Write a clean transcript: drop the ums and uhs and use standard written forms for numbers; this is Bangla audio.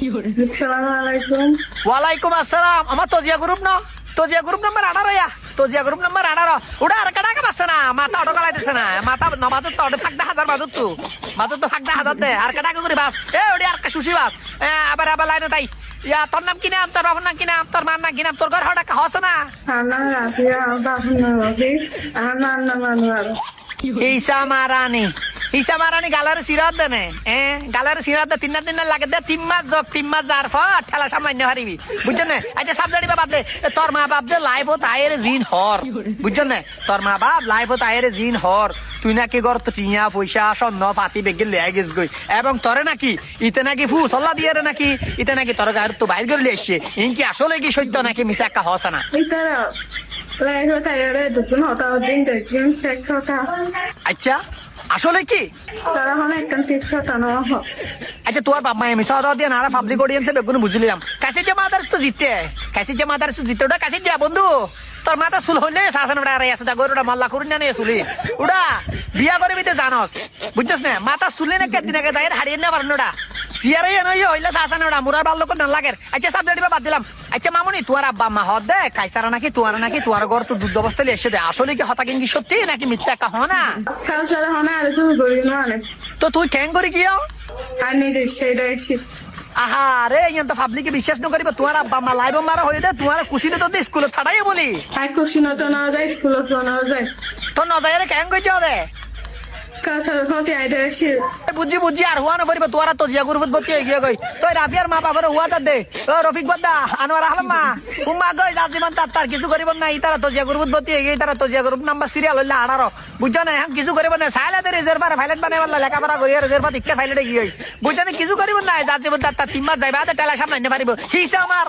আসসালামু আলাইকুম। ওয়ালাইকুম আসসালাম। আমার তজিয়া গ্রুপ না, তজিয়া গ্রুপ নাম্বার 18 তজিয়া গ্রুপ নাম্বার 18 ওটা আর কাটা পাচ্ছে না, মাথা অটো কালাইতেছে না, মাথা নবাজত তো অটো ফাঁক 10,000 বাজত তো বাজত তো ফাঁক 10,000 দে আর কাটা করে বাস এ ওটি আর সুশি বাস আবার আবার লাইনে তাই ইয়া তোর নাম কি নাম, তোর বাবার নাম কি নাম, তোর মার নাম কি নাম, তোর ঘর হটা হস না আনা রাফিয়া বাহুনা রবি আনা আনা মানুয়ার হিসা মারানি গালারে সিরাত দেনে গালারে সিরাত দে 3 দিন লাগে দে 3 মাস জব 3 মাস যার ফট ঠেলা সামলাইতে হারিবি বুঝছেন না। আচ্ছা সাবজেক্ট বাদলে তোর মা বাপ যে লাইফ ও তাইর জিন হর বুঝছেন না, তোর মা বাপ লাইফ ও তাইর জিন হর তুই নাকি ঘর তো টিয়া পয়সা স্বর্ণ পাতি বেগে লেগে গেছ গই এবং তোরে নাকি ইতে নাকি ফু সল্লা দিয়ে নাকি ইতে নাকি তোর গায়ের তো বাইর করে এসছে ইনকি আসলে কি সত্য নাকি মিছা একটা হসা না। ইতারা লাইফে তাইরে দুপুন হতা দিন দেখুন চেক হতা আচ্ছা আসলে কি তারা হনে একটা ঠিক হতা না হ আচ্ছা তোর বাপ মায়ে মিশা দাও দিয়ে নারা পাবলিক অডিয়েন্সে বেগুন বুঝলিলাম কাছে যে মাদার তো জিততে কাছে যে মাদার তো জিততে ওটা কাছে যা বন্ধু তোর মাথা চুল হইলে শাসন ওটা আর আছে গরুটা মাল্লা করুন না চুলি ওটা বিয়া করে বিতে জানস বুঝছিস না মাথা চুলে না কেদিন আগে যাই হারিয়ে না পারেন ওটা সিয়ারে নই হইলে শাসন ওটা মুরার ভালো করে না লাগে। আচ্ছা সাবজেক্ট বাদ দিলাম। আচ্ছা মামুনি তোমার আব্বা মা হদ দে কাইসারা নাকি তোমার ঘর তো দুধ অবস্থায় এসে দেয় আসলে কি হতা কি সত্যি নাকি মিথ্যা একটা হনা কাল সারা হনে আর কিছু করি না অনেক তো তুই ক্যাং করে গিয়া আনি দেশে দেশি আহা রে ইয়ান তো পাবলিকে বিশ্বাস ন করিব তোমার আব্বা মা লাইভ মারা হয়ে দে তোমার খুশিতে তো স্কুলে ছাড়াই বলি আর খুশি না তো না যায় স্কুলে তো না যায় তো নজায় রে ক্যাং কইছ রে কাল সারা হতে আই দেশি বুঝি আর হুয়া না করিব তোরা তো জিয়া গুরুফত বতি গিয়ে গই তুই রাফিয়ার মা বাবার হুয়া যা দে ও রফিক বদ্দা আনোয়ার আহলাম মা উম্মা গই জাজিমান তার কিছু করিব না ইতারা তো জিয়া গুরুফত বতি গই তারা তো জিয়া গুরুপ নাম্বার সিরিয়াল হইলা 18 বুঝছ না এখন কিছু করিব না সাইলাতে রিজার্ভ আর ফাইলেট বানাইবার লেখাপড়া করি রিজার্ভ ইক্কা ফাইলেটে গিয়ে বুঝছ না কিছু করিব না জাজিমান তার 3 মাস যাইবা তে টেলা সামনে নিতে পারিব হিসা আমার